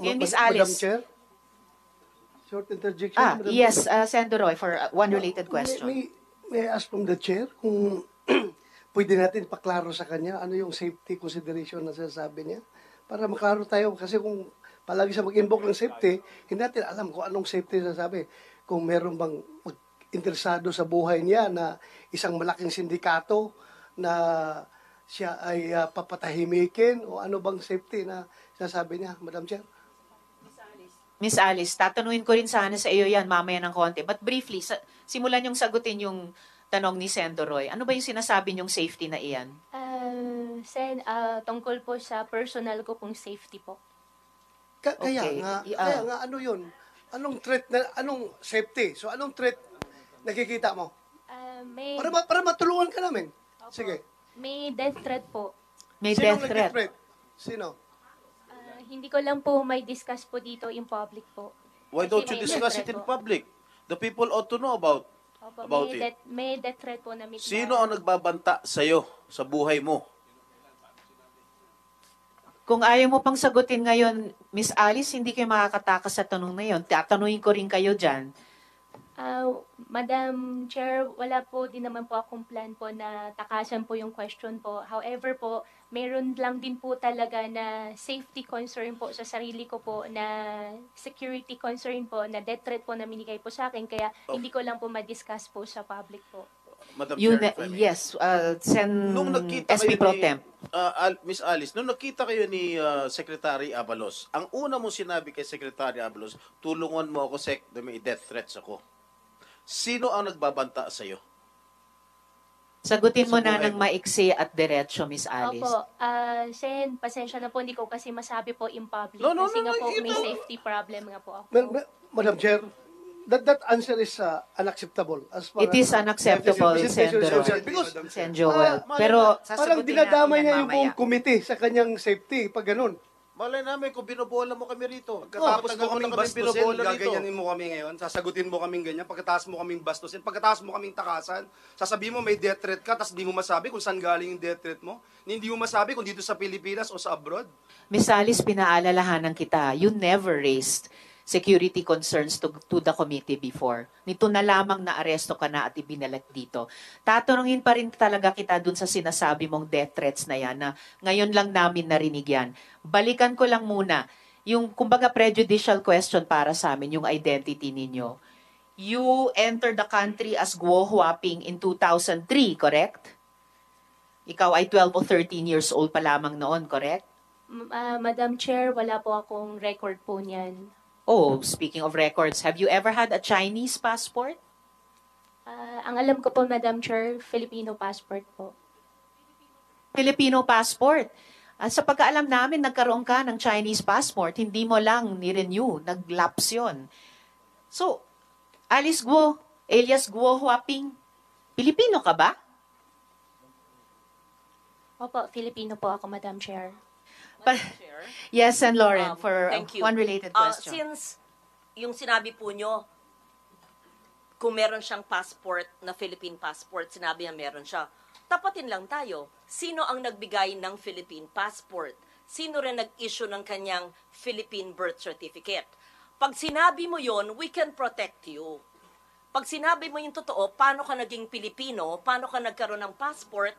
Okay, Miss Madam Alice. Chair, short interjection. Madam Yes, Senator Roy, for one related question. May I ask from the Chair kung pwede natin paklaro sa kanya ano yung safety consideration na sinasabi niya? Para maklaro tayo kasi kung palagi siya mag-invoke ng safety, hindi natin alam kung anong safety sinasabi. Kung meron bang interesado sa buhay niya na isang malaking sindikato na siya ay papatahimikin o ano bang safety na sinasabi niya, Madam Chair? Miss Alice, tatanungin ko rin sana sa iyo yan mamaya ng konti. But briefly, simulan yung sagutin yung tanong ni Senator Roy. Ano ba yung sinasabi niyong safety na iyan? Tungkol po sa personal ko pong safety po. Okay. Kaya nga, ano yun? Anong threat na, anong safety? So, anong threat nakikita mo? Para matulungan ka namin. Sige. May death threat po. May Sinong death threat. nag-threat? Sino? Hindi ko lang po may discuss po dito in public po. Why don't you Kasi may discuss death it in threat po. public? The people ought to know about it. May death threat po na Sino ang nagbabanta sa'yo sa buhay mo? Kung ayaw mo pang sagutin ngayon, Miss Alice, hindi kayo makakatakas sa tanong na yun. Tatanungin ko rin kayo dyan. Madam Chair, wala po din naman po akong plan po na takasan po yung question po. However po, meron lang din po talaga na safety concern po sa sarili ko po, na security concern po, na death threat po na minigay po sa akin. Kaya hindi ko lang po ma-discuss po sa public po. Madam Chair, if I may. Yes, Nung nagkita SP kayo Pro ni, Temp. Miss Alice, nung nakita kayo ni Secretary Abalos, ang una mong sinabi kay Secretary Abalos, tulungan mo ako, Sec, na may death threats ako. Sino ang nagbabanta sa iyo? Sagutin mo Sa na buhay ng mo. maiksi at diretso, Miss Alice. Opo, Sen, pasensya na po, hindi ko kasi masabi po in public. No, kasi nga po, you may know. safety problem nga po ako. Madam Chair, that answer is unacceptable. As far It is as- unacceptable, Presentation is Senator. concerned. Because Sen Joel. Malay Pero parang sasagutin dinadamay natin niya yan yung buong mamaya. committee sa kanyang safety, pag ganun. Malay namin kung binobola mo kami rito. Pagkatapos mo kaming bastusin, binobola rito. gaganyanin mo kami ngayon, sasagutin mo kaming ganyan, pagkatapos mo kaming bastusin, pagkatapos mo kaming takasan, sasabihin mo may death threat ka, tapos di mo masabi kung saan galing yung death threat mo, hindi mo masabi kung dito sa Pilipinas o sa abroad. Miss Alice, pinaalalahanan kita, you never raised security concerns to the committee before. Nito na lamang na aresto ka na at ibinalat dito. Tatanungin pa rin talaga kita dun sa sinasabi mong death threats na yan, na ngayon lang namin narinig yan. Balikan ko lang muna, yung kumbaga prejudicial question para sa amin, yung identity ninyo. You entered the country as Guo Huaping in 2003, correct? Ikaw ay 12 o 13 years old pa lamang noon, correct? Madam Chair, wala po akong record po niyan. Oh, speaking of records, have you ever had a Chinese passport? Ang alam ko po, Madam Chair, Filipino passport po. Filipino passport. Sa pagkaalam namin, nagkaroon ka ng Chinese passport, hindi mo lang ni-renew, nag-lapse yun. So, Alice Guo, alias Guo Huaping, Pilipino ka ba? Opo, Filipino po ako, Madam Chair. Yes, and Lauren, for Thank you. one related question. Since yung sinabi po nyo, kung meron siyang passport na Philippine passport, sinabi niya meron siya. Tapatin lang tayo. Sino ang nagbigay ng Philippine passport? Sino rin nag-issue ng kanyang Philippine birth certificate? Pag sinabi mo yon, we can protect you. Pag sinabi mo yung totoo, paano ka naging Pilipino, paano ka nagkaroon ng passport,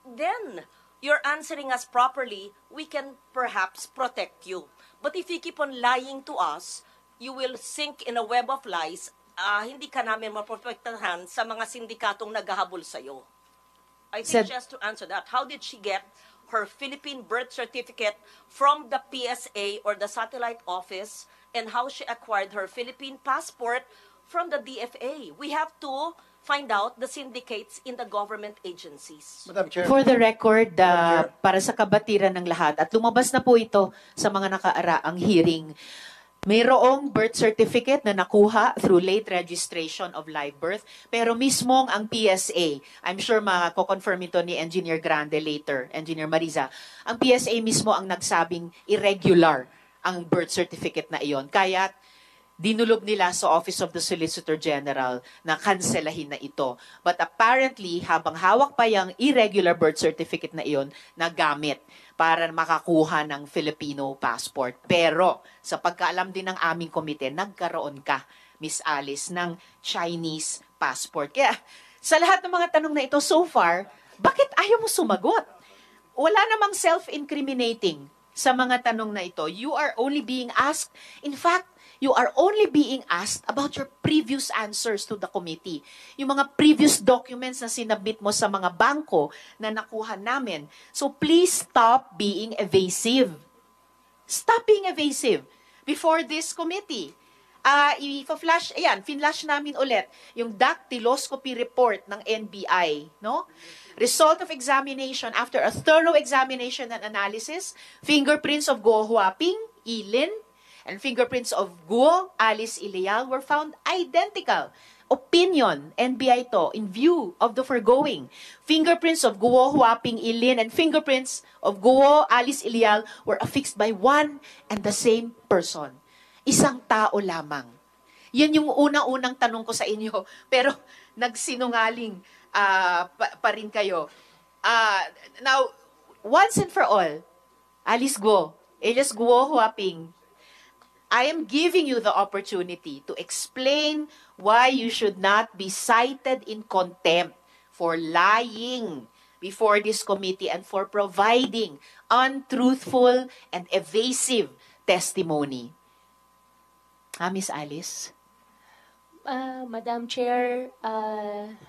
then you're answering us properly, we can perhaps protect you. But if you keep on lying to us, you will sink in a web of lies. Hindi ka namin maprotektahan sa mga sindikatong naghahabol sa'yo. I think just to answer that, how did she get her Philippine birth certificate from the PSA or the satellite office, and how she acquired her Philippine passport from the DFA? We have to find out the syndicates in the government agencies. Madam Chair. For the record, para sa kabatiran ng lahat, at lumabas na po ito sa mga nakaaraang hearing, mayroong birth certificate na nakuha through late registration of live birth, pero mismong ang PSA, I'm sure mako-confirm ito ni Engineer Grande later, Engineer Mariza, ang PSA mismo ang nagsabing irregular ang birth certificate na iyon. Kaya dinulog nila sa Office of the Solicitor General na kanselahin na ito. But apparently, habang hawak pa yung irregular birth certificate na iyon, nagamit para makakuha ng Filipino passport. Pero, sa pagkaalam din ng aming komite, nagkaroon ka, Miss Alice, ng Chinese passport. Kaya, sa lahat ng mga tanong na ito so far, bakit ayaw mo sumagot? Wala namang self-incriminating sa mga tanong na ito. You are only being asked, in fact, you are only being asked about your previous answers to the committee. Yung mga previous documents na sinabit mo sa mga bangko na nakuha namin. So please stop being evasive. Stop being evasive before this committee. Finlash namin ulit yung dactyloscopy report ng NBI, no? Result of examination after a thorough examination and analysis, fingerprints of Guo Huaping, Ilin, and fingerprints of Guo, Alice Ilial were found identical. Opinion, NBI to, in view of the foregoing, fingerprints of Guo Huaping, Ilin, and fingerprints of Guo, Alice Ilial were affixed by one and the same person. Isang tao lamang. Yan yung unang-unang tanong ko sa inyo. Pero nagsinungaling pa rin kayo. Now, once and for all, Alice Guo, alias Guo Huaping, I am giving you the opportunity to explain why you should not be cited in contempt for lying before this committee and for providing untruthful and evasive testimony. Miss Alice? Madam Chair,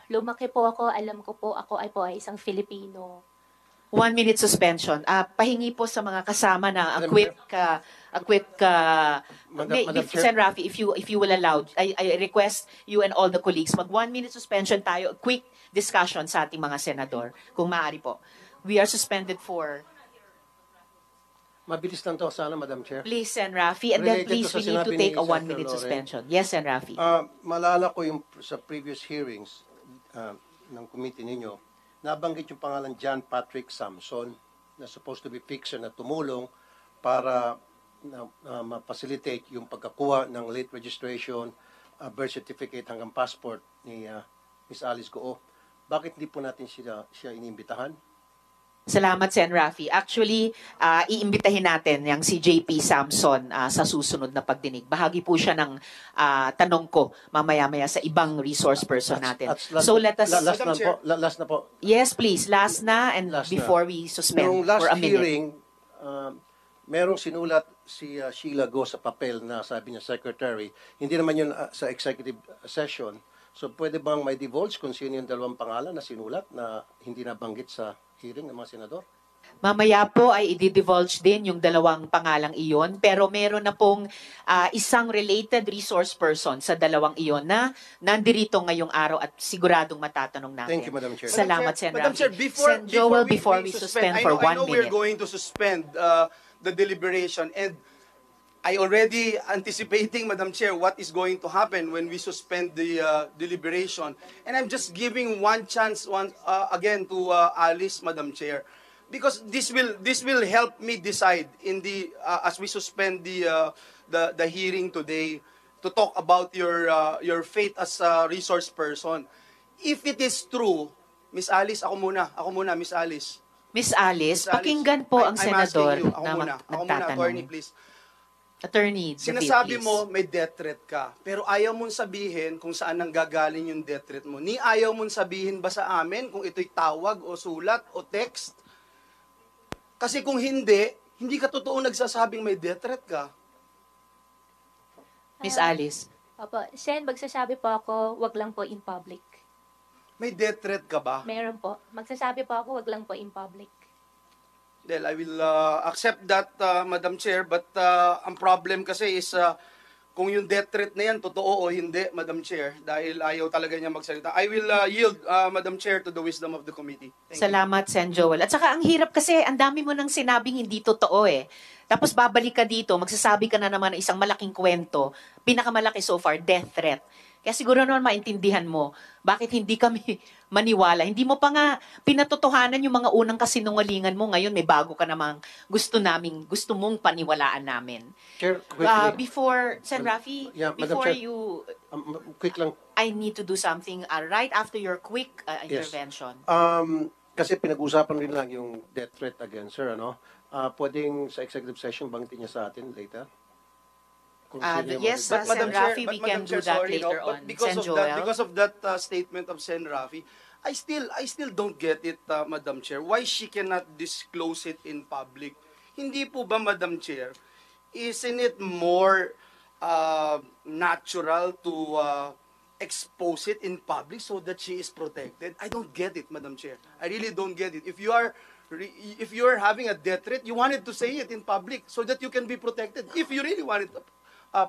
lumaki po ako, alam ko po ako ay isang Filipino. 1 minute suspension. Pahingi po sa mga kasama na a quick Madam Chair. Sen. Rafi, if you will allow, I request you and all the colleagues, mag 1 minute suspension tayo, a quick discussion sa ating mga senador, kung maaari po. We are suspended for... Mabilis lang to sana, Madam Chair. Please, Sen. Rafi, and then Related please, to sa we need to sinabi take ni a 1 Senator minute Loren. suspension. Yes, Sen. Rafi. Malala ko yung sa previous hearings ng committee ninyo, nabanggit yung pangalan John Patrick Samson na supposed to be fixer na tumulong para ma-facilitate yung pagkakuha ng late registration, birth certificate hanggang passport ni Miss Alice Guo. Bakit hindi po natin siya inimbitahan? Salamat, Sen. Rafi. Actually, iimbitahin natin yung si JP Samson sa susunod na pagdinig. Bahagi po siya ng tanong ko mamaya-maya sa ibang resource person natin. So let us... Last na po. Yes, please. Last na and Last na. before we suspend Nung for last a minute. hearing, merong sinulat si Sheila Go sa papel na sabi niya secretary. Hindi naman yun sa executive session. So pwede bang may divulge kung sino yung dalawang pangalan na sinulat na hindi nabanggit sa hearing ng mga senador? Mamaya po ay i-divulge din yung dalawang pangalang iyon, pero meron na pong isang related resource person sa dalawang iyon na nandirito ngayong araw at siguradong matatanong natin. Thank you, Madam Chair. Salamat, Sen. Madam Chair, Rafi. Sen. Joel, before we suspend for 1 I know we're minute. going to suspend the deliberation, and I already anticipating, Madam Chair, what is going to happen when we suspend the deliberation. And I'm just giving one chance again to Alice, Madam Chair, because this will help me decide in the as we suspend the hearing today to talk about your fate as a resource person. If it is true, Miss Alice, ako muna, Miss Alice. Miss Alice, Miss Alice, pakinggan po ang I'm senador asking you, ako na muna, nagtatanong. attorney, please. Attorney, David, Sinasabi please. mo may death threat ka, pero ayaw mong sabihin kung saan nanggagaling yung death threat mo. Ni ayaw mong sabihin ba sa amin kung ito'y tawag o sulat o text? Kasi kung hindi ka totoo nagsasabing may death threat ka. Miss Alice. Opo, Sen, magsasabi po ako, wag lang po in public. May death threat ka ba? Meron po. Magsasabi po ako, wag lang po in public. Well, I will accept that, Madam Chair, but ang problem kasi is kung yung death threat na yan, totoo o hindi, Madam Chair, dahil ayaw talaga niya magsalita. I will yield, Madam Chair, to the wisdom of the committee. Thank you. Salamat, Sen. Joel. At saka ang hirap kasi, ang dami mo nang sinabing hindi totoo eh. Tapos babalik ka dito, magsasabi ka na naman ng isang malaking kwento, pinakamalaki so far, death threat. Kaya siguro naman maintindihan mo bakit hindi kami maniwala. Hindi mo pa nga pinatotohanan yung mga unang kasinungalingan mo. Ngayon may bago ka namang gusto mong paniwalaan namin. Chair, quickly. Before, Sen. Rafi, Yeah, Madam before Chair. you, Quick lang. I need to do something right after your quick Yes. intervention. Kasi pinag-usapan rin lang yung death threat against her, ano? Pwedeng sa executive session banggitin niya sa atin later? Kung sino yung yes, mga- Sen. Rafi, we can do that later on. Because Sen. of Joel? that, because of that statement of Sen. Rafi, I still don't get it, Madam Chair. Why she cannot disclose it in public? Hindi po ba, Madam Chair, isn't it more natural to expose it in public so that she is protected? I don't get it, Madam Chair. I really don't get it. If you are having a death threat, you wanted to say it in public so that you can be protected. If you really wanted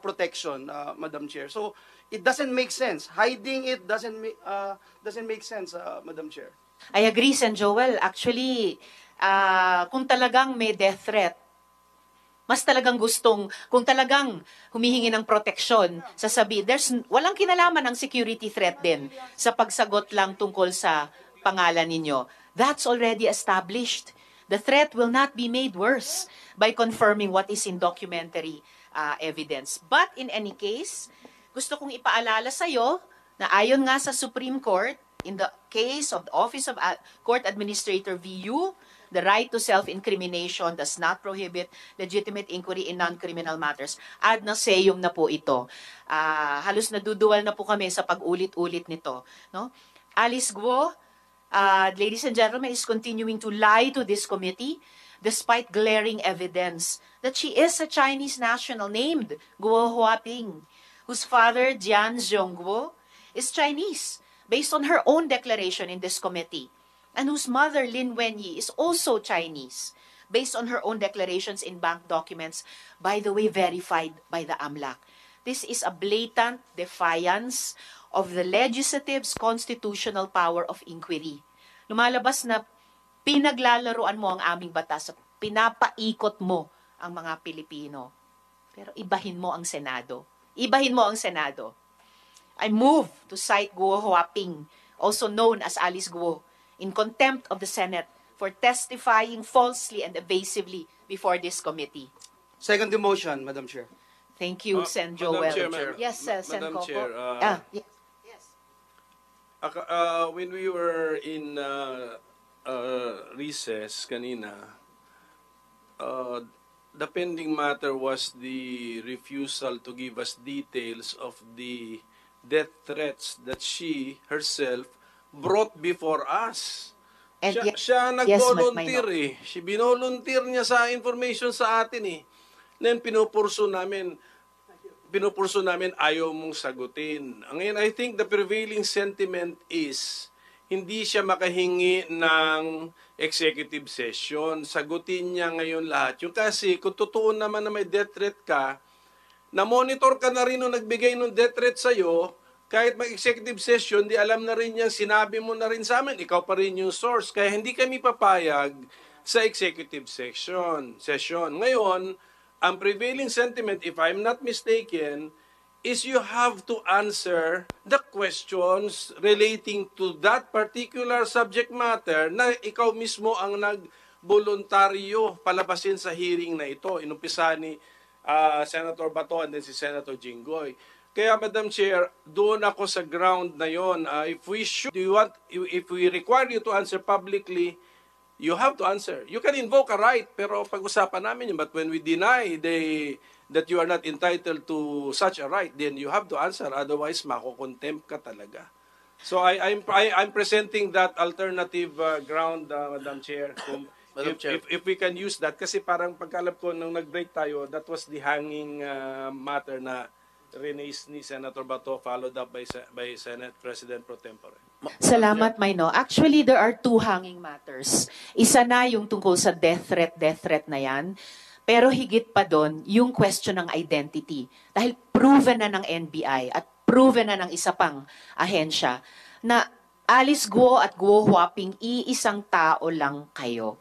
protection, Madam Chair. So it doesn't make sense. Hiding it doesn't make sense, Madam Chair. I agree, Sen. Joel. Actually, kung talagang may death threat, mas talagang kung talagang humihingi ng proteksyon, walang kinalaman ng security threat din sa pagsagot lang tungkol sa pangalan ninyo. That's already established. The threat will not be made worse by confirming what is in documentary evidence. But in any case, gusto kong ipaalala sa'yo na ayon nga sa Supreme Court, in the case of the Office of Court Administrator VU, the right to self-incrimination does not prohibit legitimate inquiry in non-criminal matters. Ad nauseam na po ito. Halos naduduwal na po kami sa pag-ulit-ulit nito. No? Alice Guo, ladies and gentlemen, is continuing to lie to this committee despite glaring evidence that she is a Chinese national named Guo Huaping, whose father, Jian Zhongguo, is Chinese, based on her own declaration in this committee, and whose mother, Lin Wenyi, is also Chinese, based on her own declarations in bank documents, by the way, verified by the AMLAC. This is a blatant defiance of the legislative's constitutional power of inquiry. Lumalabas na pinaglalaruan mo ang aming batas, pinapaikot mo ang mga Pilipino. Pero ibahin mo ang Senado. Ibahin mo ang Senado. I move to cite Guo Huaping, also known as Alice Guo, in contempt of the Senate for testifying falsely and evasively before this committee. Second the motion, Madam Chair. Thank you, Sen. Joel. Madam Chair, Yes, Sen. Madam Coco. Chair, Yes. when we were in recess kanina, the pending matter was the refusal to give us details of the death threats that she herself brought before us. And Siya yes, nag-volunteer Maino. Binolunteer niya sa information sa atin Then pinupurso namin ayaw mong sagutin. Ngayon, I think the prevailing sentiment is hindi siya makahingi ng executive session. Sagutin niya ngayon lahat. Yung kasi, kung totoo naman na may death threat ka, na-monitor ka na rin nung nagbigay ng death threat sa'yo, kahit mag-executive session, di alam na rin niya, sinabi mo na rin sa amin, ikaw pa rin yung source. Kaya hindi kami papayag sa executive session. Ngayon, ang prevailing sentiment, if I'm not mistaken, is you have to answer the questions relating to that particular subject matter na ikaw mismo ang nag-voluntaryo palabasin sa hearing na ito. Inumpisa ni Senator Bato and then si Senator Jinggoy. Kaya, Madam Chair, doon ako sa ground na yon. If we require you to answer publicly, you have to answer. You can invoke a right, pero pag-usapan namin yun. But when we deny that you are not entitled to such a right, then you have to answer. Otherwise, mako-contempt ka talaga. So I'm presenting that alternative ground, Madam Chair. If we can use that, kasi parang pagkalap ko nung nag-break tayo, that was the hanging matter na release ni Senator Bato, followed up by Senate President Pro Tempore. Salamat, Maino. Actually, there are two hanging matters. Isa na yung tungkol sa death threat na yan. Pero higit pa doon, yung question ng identity. Dahil proven na ng NBI at proven na ng isa pang ahensya na Alice Guo at Guo Huaping, iisang tao lang kayo.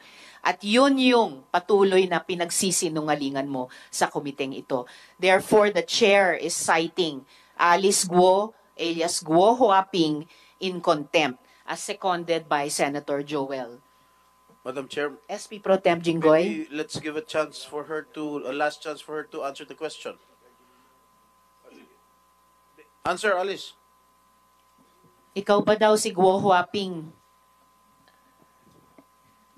At yun yung patuloy na pinagsisinungalingan mo sa komiteng ito. Therefore, the chair is citing Alice Guo alias Guo Huaping, in contempt, as seconded by Senator Joel. Madam Chair, SP Pro Tem Jinggoy. maybe let's give a last chance for her to answer the question. Answer, Alice. Ikaw ba daw si Guo Huaping?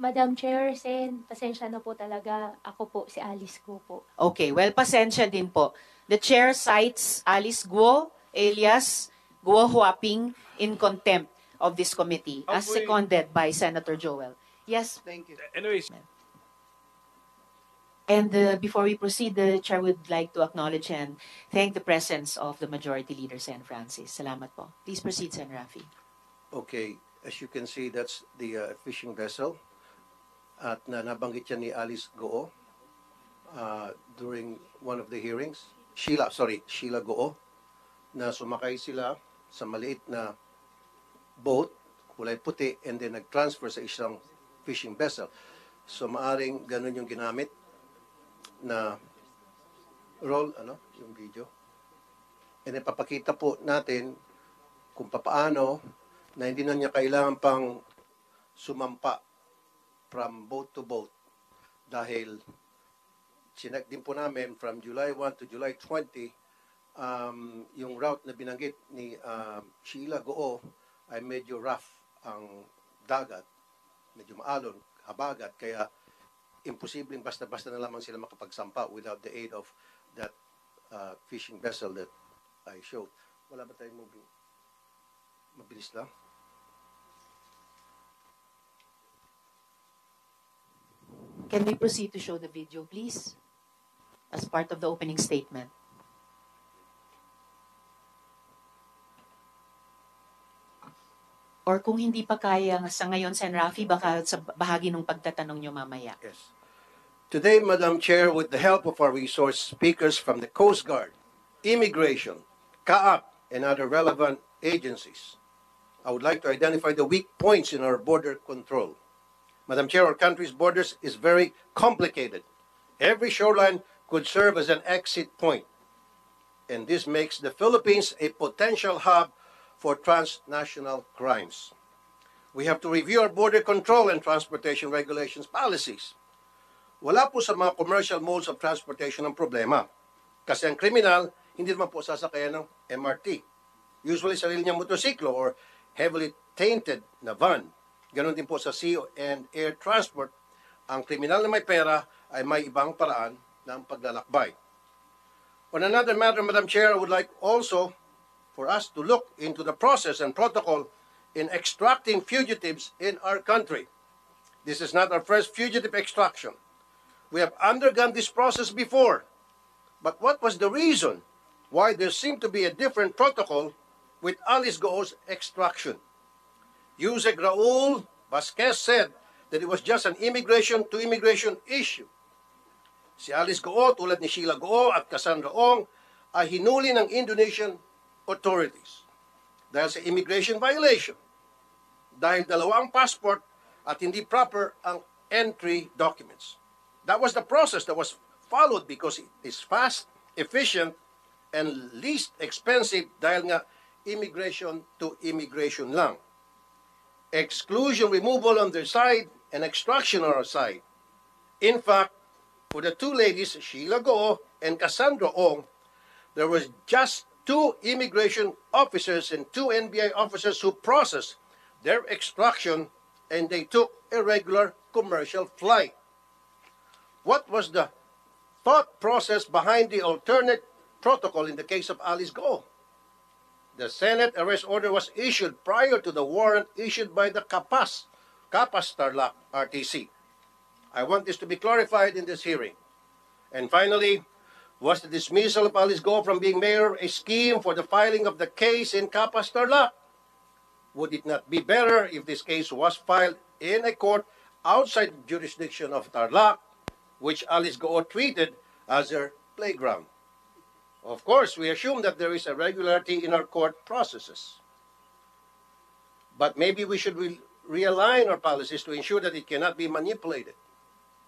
Madam Chair, Sen, pasensya na po talaga. Ako po, si Alice Go po. Okay, well, pasensya din po. The chair cites Alice Guo, alias Guo Huaping, in contempt of this committee, as Apoy. seconded by Senator Joel. Yes, Thank you. Anyways, and before we proceed, the chair would like to acknowledge and thank the presence of the Majority Leader, Sen. Francis. Salamat po. Please proceed, Sen. Rafi. Okay, as you can see, that's the fishing vessel. At nabanggit yan ni Alice Goo during one of the hearings. Sheila Goo, na sumakay sila sa maliit na boat, kulay puti, and then nag-transfer sa isang fishing vessel. So maaring ganun yung ginamit na roll, yung video. And then papakita po natin kung papaano na hindi na niya kailangan pang sumampa from boat to boat dahil sinek din po namin from July 1 to July 20 yung route na binanggit ni Sheila Goo ay medyo rough ang dagat, medyo maalon, habagat, kaya imposibleng basta-basta na lamang sila makapagsampa without the aid of that fishing vessel that I showed. Wala ba tayong moving? Mabilis lang. Can we proceed to show the video, please? As part of the opening statement. Or kung hindi pa kaya sa ngayon, Sen. Rafi, baka sa bahagi ng pagtatanong nyo mamaya. Yes. Today, Madam Chair, with the help of our resource speakers from the Coast Guard, Immigration, CAAP, and other relevant agencies, I would like to identify the weak points in our border control. Madam Chair, our country's borders is very complicated. Every shoreline could serve as an exit point. And this makes the Philippines a potential hub for transnational crimes. We have to review our border control and transportation regulations policies. Wala po sa mga commercial modes of transportation ang problema. Kasi ang kriminal, hindi naman po sasakayan ng MRT. Usually sarili niyang motorsiklo or heavily tainted na van. Ganon din po sa sea and air transport. Ang kriminal na may pera ay may ibang paraan ng paglalakbay. On another matter, Madam Chair, I would like also for us to look into the process and protocol in extracting fugitives in our country. This is not our first fugitive extraction. We have undergone this process before. But what was the reason why there seemed to be a different protocol with Alice Goo's extraction? Yusek Raul Vasquez said that it was just an immigration-to-immigration issue. Si Alice Goo, tulad ni Sheila Goo at Cassandra Ong, ay hinuli ng Indonesian authorities dahil sa immigration violation, dahil dalawa ang passport at hindi proper ang entry documents. That was the process that was followed because it is fast, efficient, and least expensive dahil nga immigration to immigration lang. Exclusion, removal on their side, and extraction on our side. In fact, for the two ladies, Sheila Goo and Cassandra Ong, there was just 2 immigration officers and 2 NBI officers who processed their extraction, and they took a regular commercial flight. What was the thought process behind the alternate protocol in the case of Alice Goo? The Senate arrest order was issued prior to the warrant issued by the Capas Tarlac RTC. I want this to be clarified in this hearing. And finally, was the dismissal of Alice Goo from being mayor a scheme for the filing of the case in Capas Tarlac? Would it not be better if this case was filed in a court outside the jurisdiction of Tarlac, which Alice Goo treated as her playground? Of course, we assume that there is a regularity in our court processes. But maybe we should realign our policies to ensure that it cannot be manipulated.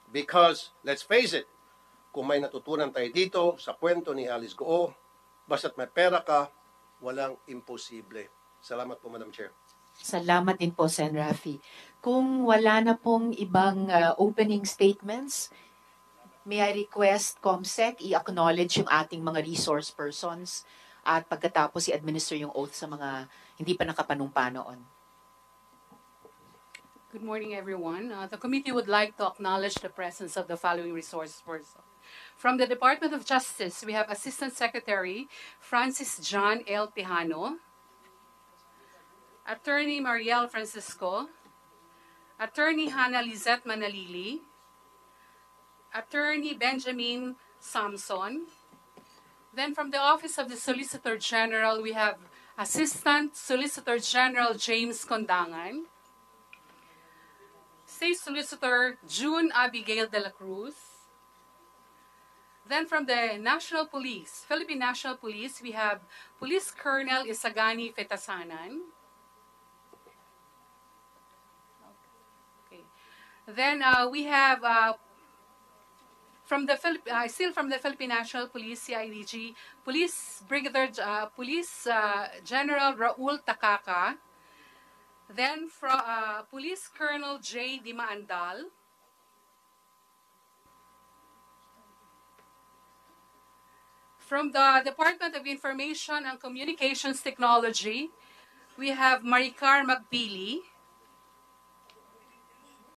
Because, let's face it, kung may natutunan tayo dito sa kwento ni Alice Goo, basta't may pera ka, walang imposible. Salamat po, Madam Chair. Salamat din po, Sen. Rafi. Kung wala na pong ibang opening statements, may I request COMSEC i-acknowledge yung ating mga resource persons at pagkatapos i-administer yung oath sa mga hindi pa nakapanumpa noon. Good morning, everyone. The committee would like to acknowledge the presence of the following resource person. From the Department of Justice, we have Assistant Secretary Francis John L. Tejano, Attorney Mariel Francisco, Attorney Hannah Lizette Manalili, Attorney Benjamin Samson. Then from the Office of the Solicitor General, we have Assistant Solicitor General James Condangan, State Solicitor June Abigail de la Cruz. Then from the National Police, Philippine National Police, we have Police Colonel Isagani Fetasanan. Okay. Then we have still from the Philippine National Police, CIDG, Police General Raul Takaka. Then from Police Colonel J. Dimaandal. From the Department of Information and Communications Technology, we have Maricar Magpili.